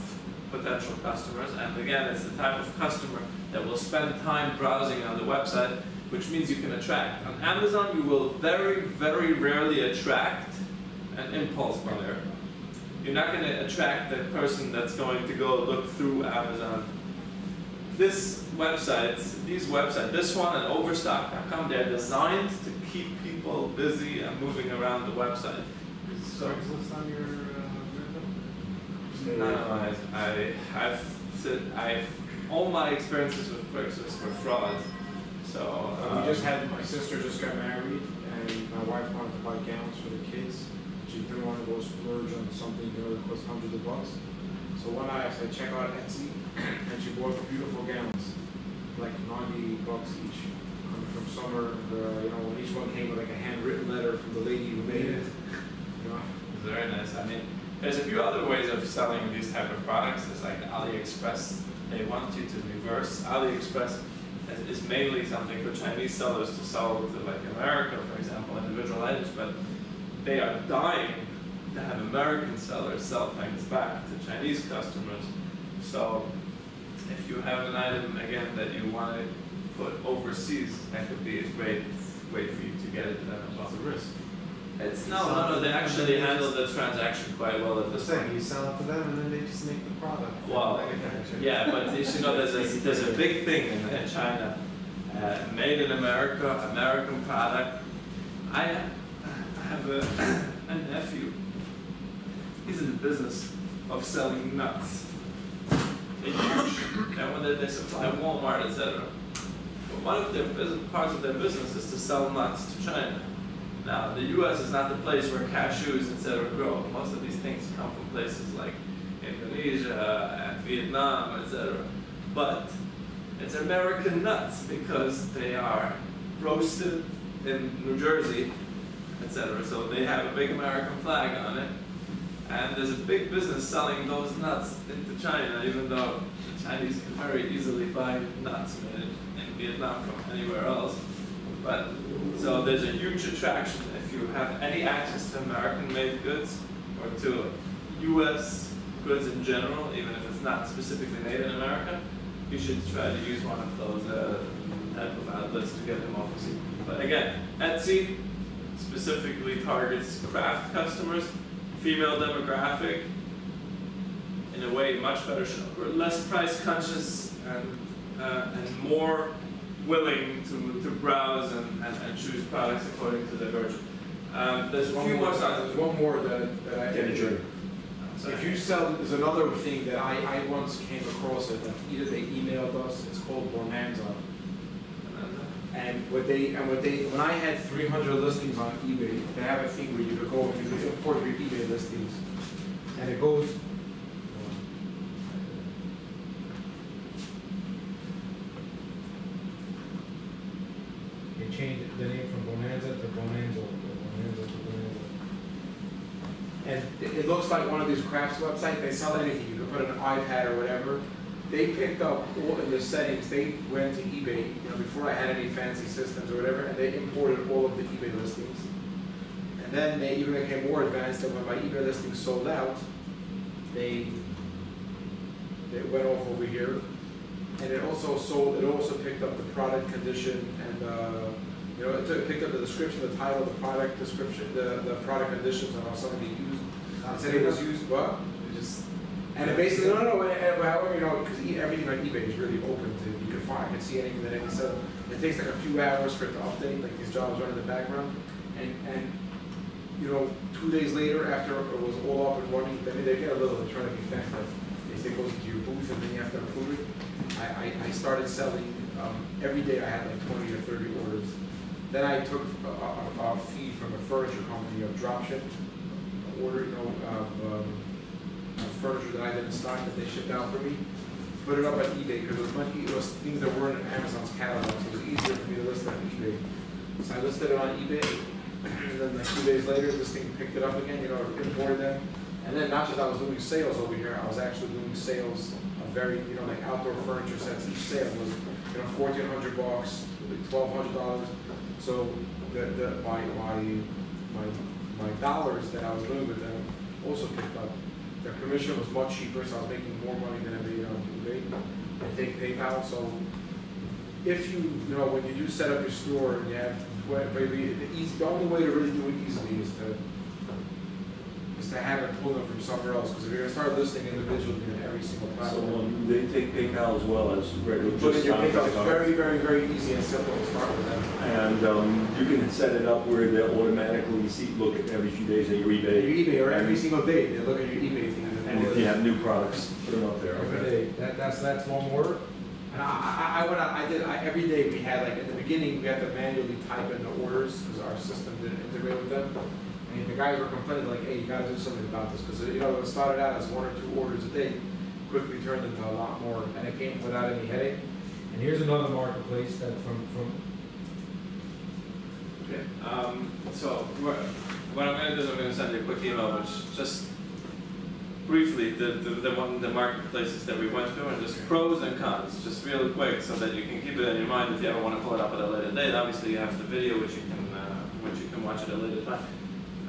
potential customers, and again, it's the type of customer that will spend time browsing on the website, which means you can attract. On Amazon, you will very, very rarely attract an impulse buyer. You're not going to attract the person that's going to go look through Amazon. These websites, this one and Overstock.com, they're designed to keep people busy and moving around the website. So is this on your No, I've all my experiences with Craigslist were fraud. So my sister just got married, and my wife wanted to buy gowns for the kids. She didn't want to go splurge on something that cost hundreds of bucks. So one night I said, check out Etsy, and she bought beautiful gowns, like $90 each, from summer. And each one came with like a handwritten letter from the lady who made it. Very nice. I mean, there's a few other ways of selling these type of products. It's like AliExpress. They want you to reverse. AliExpress is mainly something for Chinese sellers to sell to like America, for example, individual items, but they are dying to have American sellers sell things back to Chinese customers. So if you have an item again that you want to put overseas, that could be a great way for you to get it to them as well. It's a risk. It's no, they actually handle the transaction quite well at The this thing, point. you sell it to them and then they just make the product. Well, Manufacture. yeah, but you should know there's a big thing in China, made in America, American product. I have a nephew. He's in the business of selling nuts. They're huge, and when they supply Walmart, etc. But one of their parts of their business is to sell nuts to China. Now, the U.S. is not the place where cashews, etc. grow. Most of these things come from places like Indonesia and Vietnam, etc. But it's American nuts because they are roasted in New Jersey, etc. So they have a big American flag on it. And there's a big business selling those nuts into China, even though the Chinese can very easily buy nuts made in Vietnam from anywhere else. But so there's a huge attraction if you have any access to American-made goods or to U.S. goods in general, even if it's not specifically made in America. You should try to use one of those type of outlets to get them overseas. But again, Etsy specifically targets craft customers, female demographic, in a way much better, less price conscious and more willing to browse and choose products according to their budget. There's a few more sites. There's one more that I Get a drink. If you sell, there's another thing that I once came across it, that either they emailed us, it's called Bonanza. And when I had 300 listings on eBay, they have a thing where you could go and you could import your eBay listings. And it goes, they changed the name from Bonanza to Bonanza. And it looks like one of these crafts websites. They sell anything. You can put an iPad or whatever. They picked up all in the settings. They went to eBay, before I had any fancy systems or whatever, and they imported all of the eBay listings. And then they even became more advanced. And when my eBay listings sold out, they went off over here, and it also sold. It also picked up the product condition and. It picked up the description, the title, the product description, the product conditions, and how something used. It said it was used, but and it basically however because everything on eBay is really open to you can find. I can see anything that anyone said. It takes like a few hours for it to update, like these jobs run in the background, and 2 days later after it was all up and running, then they get a little trying to be effective. They say it goes into your booth and then you have to approve it. I started selling every day. I had like 20 or 30 orders. Then I took a fee from a furniture company of dropship, order, of furniture that I didn't stock that they shipped out for me, put it up on eBay because it was things that weren't in Amazon's catalog, so it was easier for me to list it on eBay. So I listed it on eBay, and then like 2 days later, this thing picked it up again, imported them. And then not just I was doing sales over here, I was actually doing sales of very, like outdoor furniture sets. Each sale was, $1,400, $1,200. So my dollars that I was doing with them also picked up. Their commission was much cheaper, so I was making more money than I made on eBay. I take PayPal, so if you when you do set up your store and you have the only way to really do it easily is to have it pull them from somewhere else. Because if you're going to start listing individually in every single platform, So they take PayPal as well as regular. put in your PayPal. It's very, very, very easy and simple to start with them. And you can set it up where they'll automatically look at every few days at your eBay. Your eBay, or every single day, they look at your eBay thing. And if you have new products, put them up there. Every day. That's one more. And I went out, every day we had, like at the beginning, we had to manually type in the orders because our system didn't integrate with them. And the guys were complaining like, hey, you gotta do something about this. Because it started out as 1 or 2 orders a day, quickly turned into a lot more, and it came without any headache. And here's another marketplace that from Okay. So what I'm going to do is I'm going to send you a quick email, which just briefly the marketplaces that we went through and just pros and cons, just really quick, so that you can keep it in your mind if you ever want to pull it up at a later date. Obviously, you have the video, which you can watch at a later time.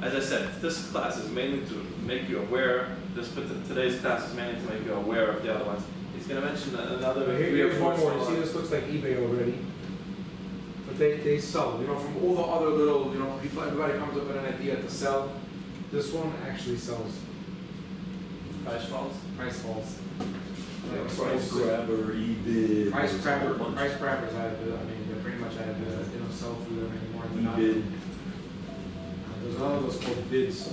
As I said, this class is mainly to make you aware. Today's class is mainly to make you aware of the other ones. If he's gonna mention another. But here's one more. You see, this looks like eBay already. But they sell. You know, from all the other little, you know, people, everybody comes up with an idea to sell. This one actually sells. Price falls. Price falls. Yeah, price grabber, eBid. Price grabbers. I mean, they're pretty much out of business. They don't sell through them anymore. eBid. There's another of those called bids.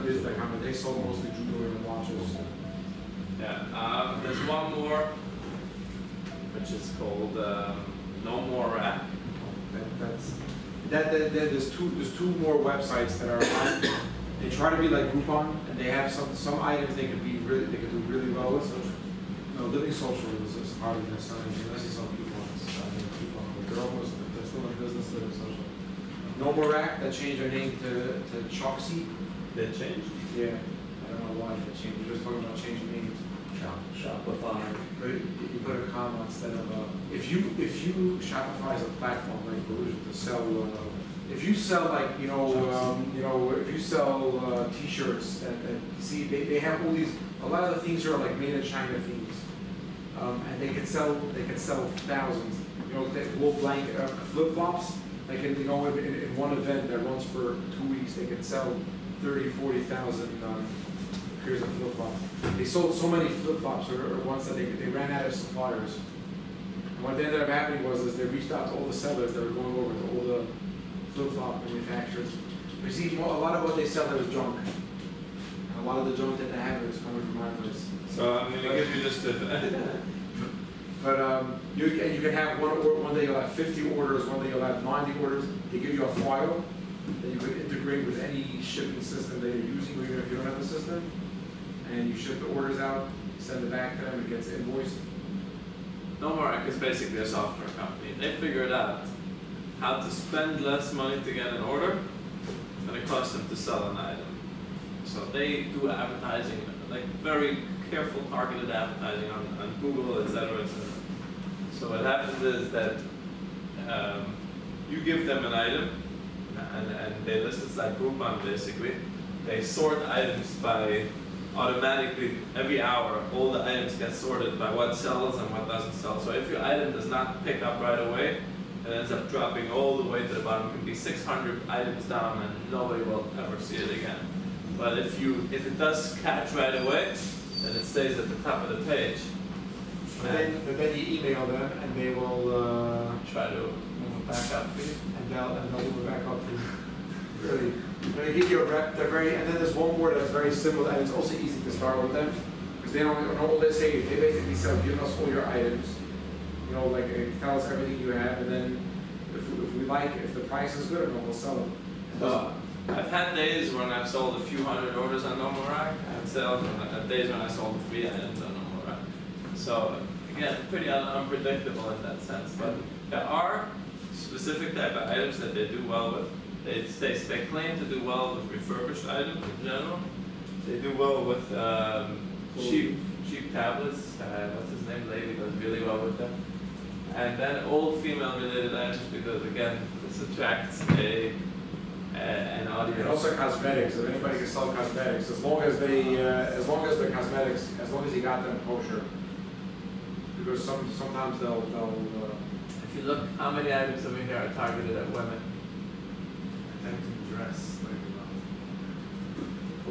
Bids that come. They sold mostly jewelry and watches. Yeah. There's one more, which is called No More Rack. There's two more websites that are. They try to be like Groupon, and they have some items they could do really well with. No, Living Social is hardly going to sell anything unless you sell coupons. But they're still in business. Living Social. No More Rack, that changed their name to Choxy. They changed. Yeah, I don't know why they changed. We're just talking about changing names. Shopify. You put a comma instead of if you Shopify is a platform like Illusion to sell. If you sell like if you sell T-shirts that see they have all these, a lot of the things are like made in China things, and they can sell thousands. You know, little blank flip flops. Like in one event that runs for 2 weeks, they can sell 30,000-40,000 pairs of flip flops. They sold so many flip flops or ones that they ran out of suppliers. And what ended up happening was they reached out to all the sellers that were going over to all the flip-flop manufacturers. You see, a lot of what they sell there is junk. And a lot of the junk that they have is coming from my place. So I'm going to give you just a... But you can have one day you'll have 50 orders, one day you'll have 90 orders. They give you a file that you can integrate with any shipping system that you're using, even if you don't have a system. And you ship the orders out, send it back to them, it gets invoiced. No More Rack is basically a software company. They figured out how to spend less money to get an order than it costs them to sell an item. So they do advertising, like very careful targeted advertising on Google, etc. So what happens is that you give them an item and they list it like Groupon basically. They sort items by automatically every hour. All the items get sorted by what sells and what doesn't sell. So if your item does not pick up right away, it ends up dropping all the way to the bottom. It can be 600 items down and nobody will ever see it again. But if it does catch right away, then it stays at the top of the page. But then you email them and they will Try to move it back up for you. and they'll move it back up for you. Really. When they give you a rep, and then there's one more that's very similar, and it's also easy to start with them because they don't know what they say. They basically say, give us all your items. You know, like tell us everything you have, and then if we like it, if the price is good enough, we'll sell them. I've had days when I've sold a few hundred orders on No More Rack, and sales and days when I sold 3 items on No More Rack. So again, pretty unpredictable in that sense. But there are specific type of items that they do well with. They claim to do well with refurbished items in general. They do well with cheap tablets. What's his name? Lady does really well with them. And then all female related items because again, this attracts an audience. And also cosmetics. If anybody can sell cosmetics, as long as the cosmetics, as long as you got them kosher. Because sometimes they'll. If you look, how many items over here are targeted at women? Dress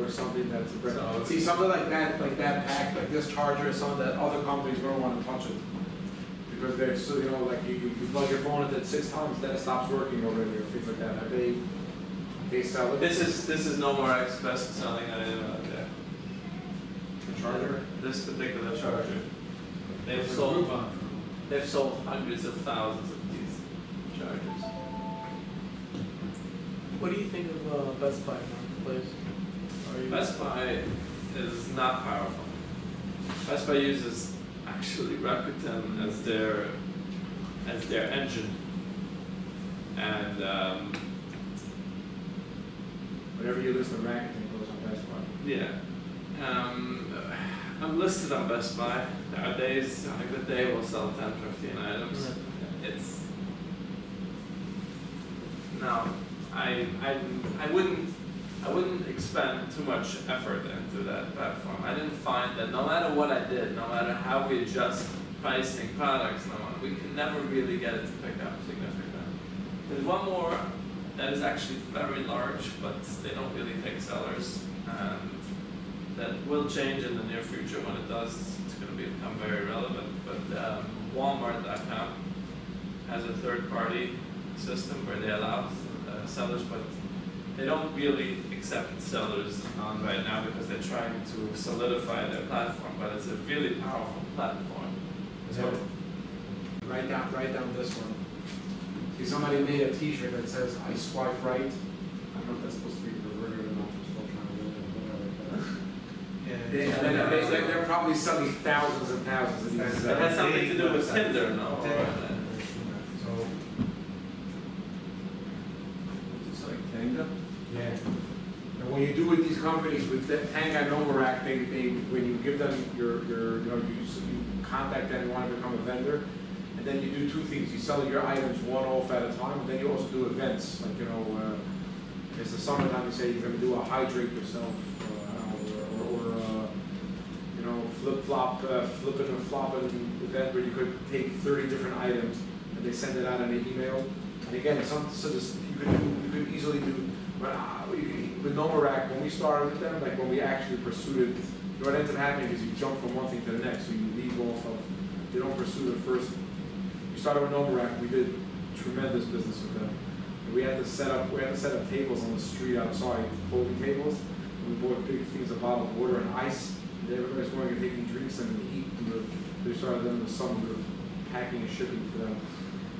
or something that's a brand. So, see something like that pack, like this charger, some of that other companies don't want to touch it because they're so like you plug your phone into it 6 times, then it stops working already or things like that. They sell it. This is No More Rack's best selling item out there. The charger. This particular charger. They've sold hundreds of thousands of these chargers. What do you think of Best Buy Marketplace? Best Buy is not powerful. Best Buy uses actually Rakuten as their engine, and whatever you list on Rakuten goes on Best Buy. yeah. I'm listed on Best Buy. There are days, on a good day, we'll sell 10, 15 items. It's no. I I wouldn't expend too much effort into that platform. I didn't find that no matter what I did, no matter how we adjust pricing, products, we can never really get it to pick up significantly. There's one more that is actually very large, but they don't really take sellers, and that will change in the near future. When it does, it's going to become very relevant. But Walmart.com has a third-party system where they allow sellers, but they don't really accept sellers on right now because they're trying to solidify their platform. But it's a really powerful platform. So write down this one. See, somebody made a T-shirt that says "I swipe right." I don't know if that's supposed to be perverted or not. I'm still trying to look at whatever. They're probably selling thousands and thousands of these. That has something to do with Tinder, no? So It's like Tango? yeah. And when you do with these companies, with Tanga and Novarak, they when you give them your you contact them and want to become a vendor, and then you do two things. You sell your items one off at a time, and then you also do events. Like, it's the summertime, you say you're going to do a hydrate yourself, flipping and flopping event where you could take 30 different items, and they send it out in an email. And again, you could easily do. With Novarak, when we started with them, like when we actually pursued it, what ends up happening is you jump from one thing to the next, so you leave off of, they don't pursue the first. We started with Novarak, we did tremendous business with them. And we had to set up tables on the street outside, folding tables. And we bought big things, a bottle of water and ice. And everybody's going and taking drinks and eat. And they started them in the summer, we were packing and shipping for them.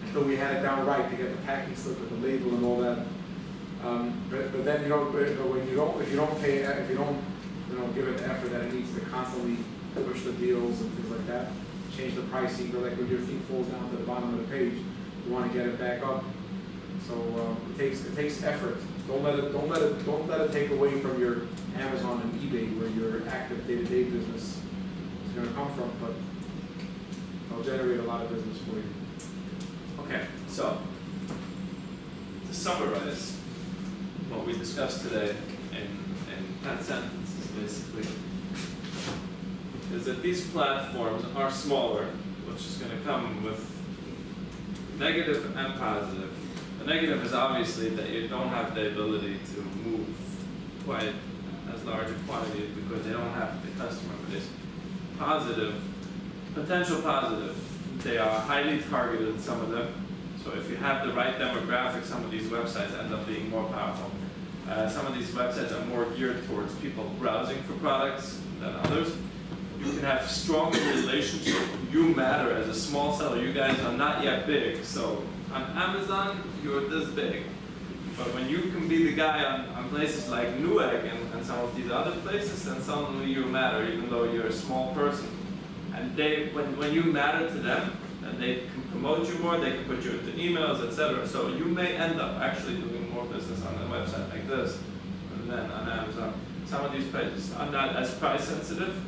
Until we had it down right to get the packing slip with the label and all that. But then if you don't give it the effort that it needs to constantly push the deals and things like that, change the pricing, or like when your thing falls down to the bottom of the page, you want to get it back up. So it takes effort. Don't let it take away from your Amazon and eBay where your active day-to-day business is going to come from, but it'll generate a lot of business for you. Okay, so to summarize what we discussed today in 10 sentences, basically, is that these platforms are smaller, which is going to come with negative and positive. The negative is obviously that you don't have the ability to move quite as large a quantity because they don't have the customer base. Positive, potential positive, they are highly targeted, some of them. So if you have the right demographic, some of these websites end up being more powerful. Some of these websites are more geared towards people browsing for products than others. You can have stronger relationship. You matter as a small seller. You guys are not yet big. So on Amazon, you're this big. But when you can be the guy on places like Newegg and some of these other places, then suddenly you matter, even though you're a small person. And when you matter to them, and they can promote you more, they can put you into emails, etc. So you may end up actually doing more business on a website like this than on Amazon. Some of these pages are not as price sensitive.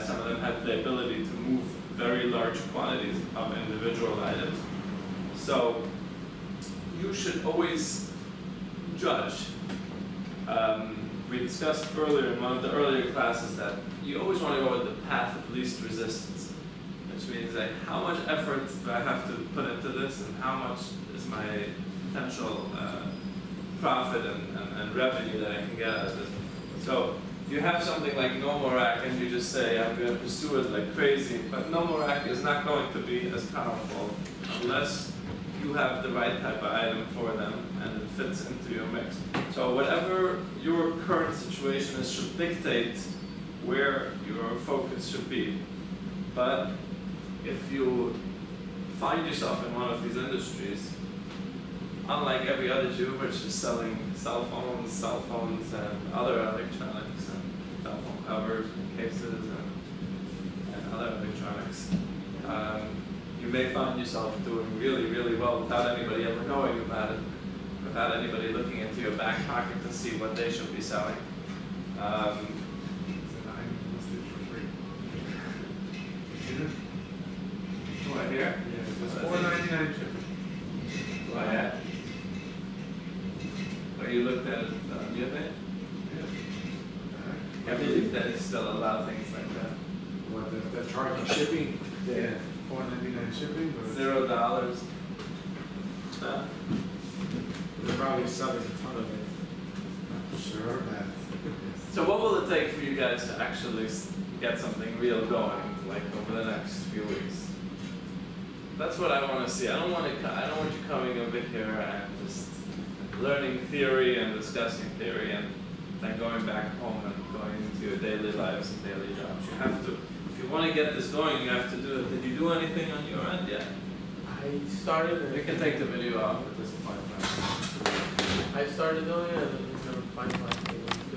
Some of them have the ability to move very large quantities of individual items. So you should always judge. We discussed earlier in one of the earlier classes that you always want to go with the path of least resistance. Which means like how much effort do I have to put into this and how much is my potential profit and revenue that I can get out of this. So if you have something like Novarak and you just say I'm going to pursue it like crazy, but Novarak is not going to be as powerful unless you have the right type of item for them and it fits into your mix. So whatever your current situation is should dictate where your focus should be. But if you find yourself in one of these industries, unlike every other Jew, which is selling cell phones and other electronics, and cell phone covers and cases and other electronics, you may find yourself doing really, really well without anybody ever knowing about it, without anybody looking into your back pocket to see what they should be selling. Right here? Yeah, it's $4.99 shipping. Oh, yeah. Or you looked at it, yeah? they're charging shipping. Yeah. $4.99 shipping, but $0. they're probably selling a ton of it. Sure, that. So what will it take for you guys to actually get something real going, like over the next few weeks? That's what I want to see. I don't want you coming over here and just learning theory and discussing theory and then going back home and going into your daily lives and daily jobs. You have to, if you want to get this going, you have to do it. Did you do anything on your end yet? I started. We can take the video off at this point. Right? I started doing it and then finalized it.